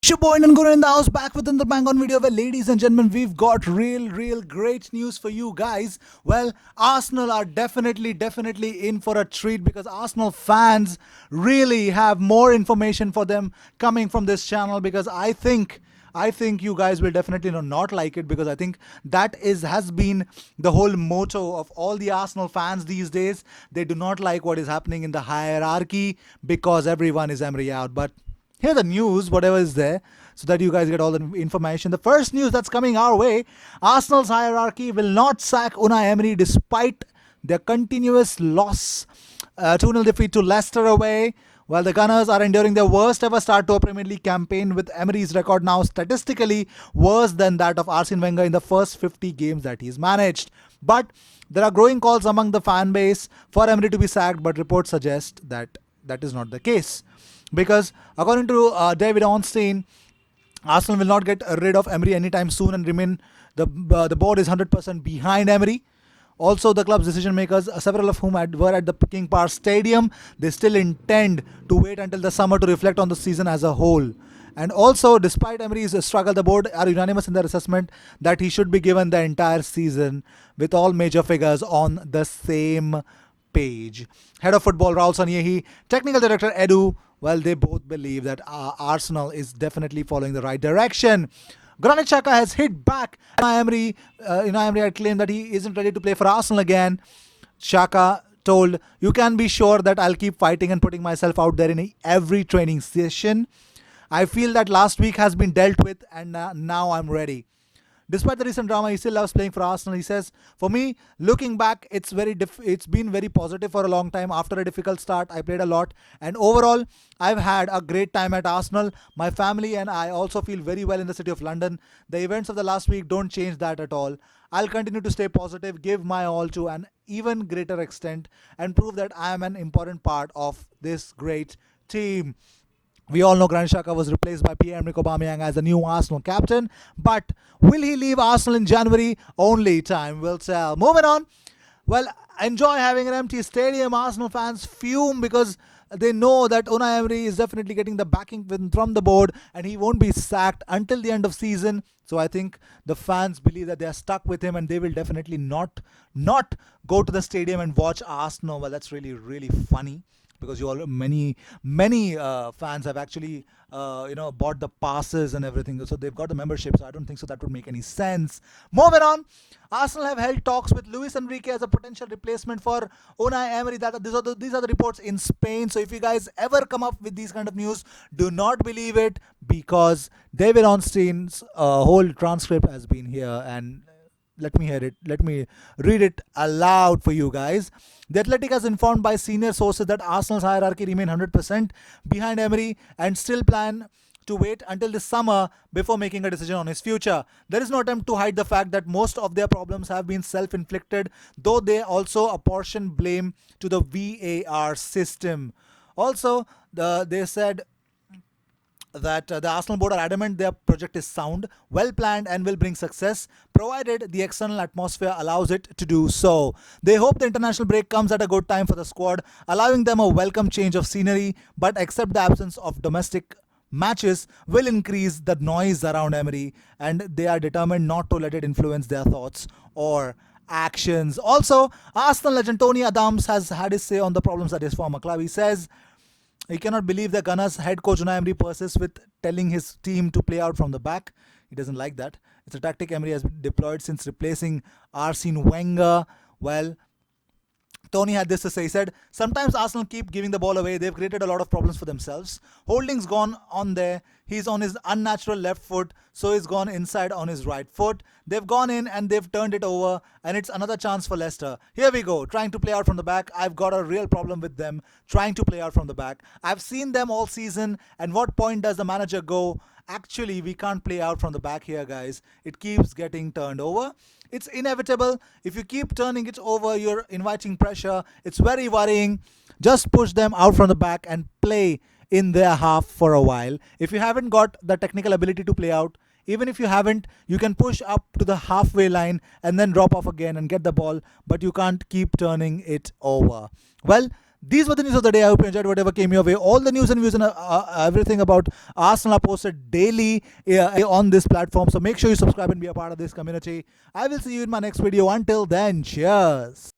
It's your boy and Gooner in the house, back with another bang on video where, ladies and gentlemen, we've got real great news for you guys. Well, Arsenal are definitely in for a treat because Arsenal fans really have more information for them coming from this channel, because I think you guys will definitely not like it, because I think that has been the whole motto of all the Arsenal fans these days. They do not like what is happening in the hierarchy because everyone is Emery out. But here the news, whatever is there, so that you guys get all the information. The first news that's coming our way: Arsenal's hierarchy will not sack Unai Emery despite their continuous loss. 2-0 defeat to Leicester away. While the Gunners are enduring their worst ever start to a Premier League campaign, with Emery's record now statistically worse than that of Arsene Wenger in the first 50 games that he's managed. But there are growing calls among the fan base for Emery to be sacked, but reports suggest that that is not the case. Because according to David Ornstein, Arsenal will not get rid of Emery anytime soon and remain the board is 100% behind Emery. Also, the club's decision makers, several of whom were at the King Power Stadium, they still intend to wait until the summer to reflect on the season as a whole. And also, despite Emery's struggle, the board are unanimous in their assessment that he should be given the entire season, with all major figures on the same page. Head of football Raul Sanyehi, technical director Edu, well, they both believe that Arsenal is definitely following the right direction. Granit Xhaka has hit back. Unai Emery had claimed that he isn't ready to play for Arsenal again. Xhaka told, "You can be sure that I'll keep fighting and putting myself out there in every training session. I feel that last week has been dealt with and now I'm ready." Despite the recent drama, he still loves playing for Arsenal. He says, "For me, looking back, it's been very positive for a long time. After a difficult start, I played a lot, and overall, I've had a great time at Arsenal. My family and I also feel very well in the city of London. The events of the last week don't change that at all. I'll continue to stay positive, give my all to an even greater extent, and prove that I am an important part of this great team." We all know Granit Xhaka was replaced by Pierre-Emerick Aubameyang as the new Arsenal captain, but will he leave Arsenal in January? Only time will tell. Moving on. Well, enjoy having an empty stadium. Arsenal fans fume because they know that Unai Emery is definitely getting the backing from the board and he won't be sacked until the end of season. So I think the fans believe that they are stuck with him and they will definitely not go to the stadium and watch Arsenal. Well, that's really funny, because many fans have actually bought the passes and everything, so they've got the membership. So I don't think so that would make any sense. Moving on, Arsenal have held talks with Luis Enrique as a potential replacement for Unai Emery. These are the reports in Spain. So if you guys ever come up with these kind of news, do not believe it, because David Ornstein's whole transcript has been here, and let me hear it. Let me read it aloud for you guys. The Athletic has informed by senior sources that Arsenal's hierarchy remain 100% behind Emery and still plan to wait until this summer before making a decision on his future. There is no attempt to hide the fact that most of their problems have been self-inflicted, though they also apportion blame to the VAR system. Also, they said that the Arsenal board are adamant their project is sound, well planned, and will bring success, provided the external atmosphere allows it to do so. They hope the international break comes at a good time for the squad, allowing them a welcome change of scenery, but accept the absence of domestic matches will increase the noise around Emery, and they are determined not to let it influence their thoughts or actions. Also, Arsenal legend Tony Adams has had his say on the problems at his former club. He says he cannot believe the Gunners head coach Unai Emery persists with telling his team to play out from the back. He doesn't like that. It's a tactic Emery has deployed since replacing Arsene Wenger. Well, Tony had this to say. He said, "Sometimes Arsenal keep giving the ball away. They've created a lot of problems for themselves. Holding's gone on there. He's on his unnatural left foot, so he's gone inside on his right foot. They've gone in and they've turned it over, and it's another chance for Leicester. Here we go, trying to play out from the back. I've got a real problem with them trying to play out from the back. I've seen them all season, and what point does the manager go, actually, we can't play out from the back here, guys. It keeps getting turned over. It's inevitable. If you keep turning it over, you're inviting pressure. It's very worrying. Just push them out from the back and play in their half for a while. If you haven't got the technical ability to play out, even if you haven't, you can push up to the halfway line and then drop off again and get the ball, but you can't keep turning it over." Well, These were the news of the day. I hope you enjoyed whatever came your way. All the news and views and everything about Arsenal are posted daily on this platform. So make sure you subscribe and be a part of this community. I will see you in my next video. Until then, cheers.